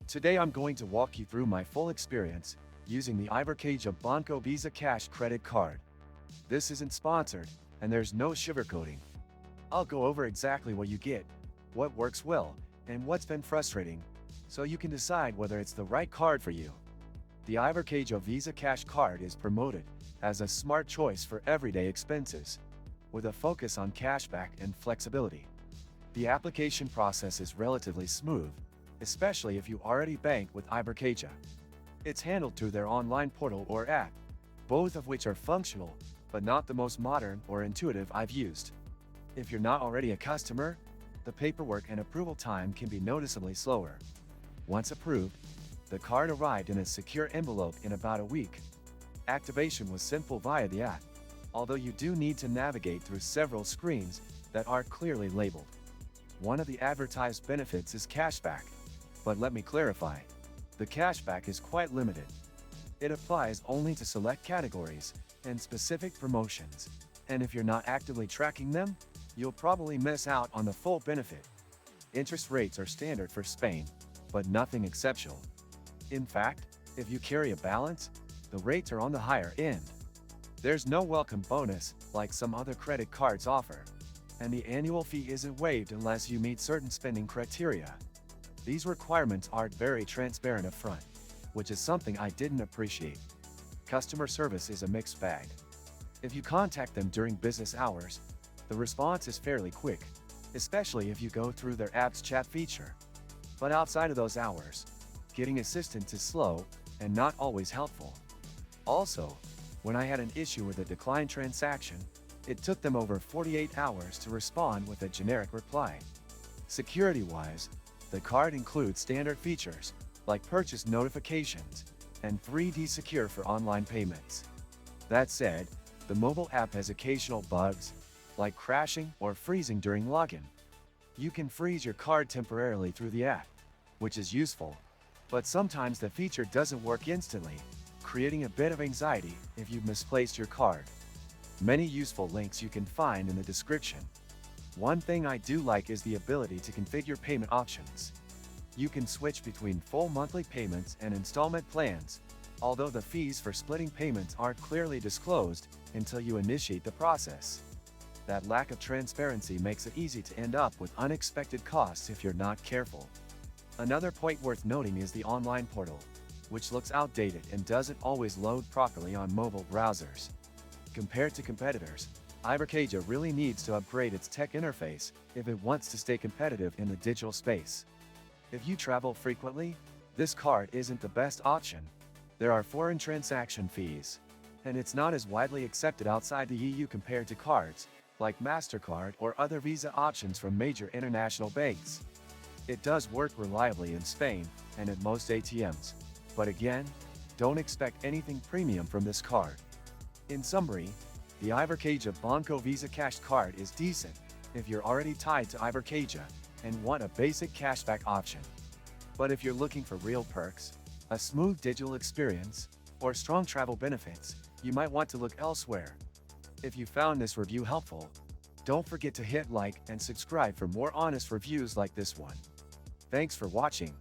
Today I'm going to walk you through my full experience using the Ibercaja Banco Visa Cash credit card. This isn't sponsored, and there's no sugarcoating. I'll go over exactly what you get, what works well, and what's been frustrating, so you can decide whether it's the right card for you. The Ibercaja Visa Cash card is promoted as a smart choice for everyday expenses, with a focus on cashback and flexibility. The application process is relatively smooth, especially if you already bank with Ibercaja. It's handled through their online portal or app, both of which are functional, but not the most modern or intuitive I've used. If you're not already a customer, the paperwork and approval time can be noticeably slower. Once approved, the card arrived in a secure envelope in about a week. Activation was simple via the app, although you do need to navigate through several screens that are clearly labeled. One of the advertised benefits is cashback, but let me clarify, the cashback is quite limited. It applies only to select categories and specific promotions, and if you're not actively tracking them, you'll probably miss out on the full benefit. Interest rates are standard for Spain, but nothing exceptional. In fact, if you carry a balance, the rates are on the higher end. There's no welcome bonus like some other credit cards offer, and the annual fee isn't waived unless you meet certain spending criteria. These requirements aren't very transparent upfront, which is something I didn't appreciate. Customer service is a mixed bag. If you contact them during business hours, the response is fairly quick, especially if you go through their app's chat feature. But outside of those hours, getting assistance is slow and not always helpful. Also, when I had an issue with a declined transaction, it took them over 48 hours to respond with a generic reply. Security-wise, the card includes standard features like purchase notifications and 3D Secure for online payments. That said, the mobile app has occasional bugs, like crashing or freezing during login. You can freeze your card temporarily through the app, which is useful, but sometimes the feature doesn't work instantly, creating a bit of anxiety if you've misplaced your card. Many useful links you can find in the description. One thing I do like is the ability to configure payment options. You can switch between full monthly payments and installment plans, although the fees for splitting payments aren't clearly disclosed until you initiate the process. That lack of transparency makes it easy to end up with unexpected costs if you're not careful. Another point worth noting is the online portal, which looks outdated and doesn't always load properly on mobile browsers. Compared to competitors, Ibercaja really needs to upgrade its tech interface if it wants to stay competitive in the digital space. If you travel frequently, this card isn't the best option. There are foreign transaction fees, and it's not as widely accepted outside the EU compared to cards like MasterCard or other Visa options from major international banks. It does work reliably in Spain and at most ATMs, but again, don't expect anything premium from this card. In summary, the Ibercaja Banco Visa Cash card is decent if you're already tied to Ibercaja and want a basic cashback option. But if you're looking for real perks, a smooth digital experience, or strong travel benefits, you might want to look elsewhere. If you found this review helpful, don't forget to hit like and subscribe for more honest reviews like this one. Thanks for watching.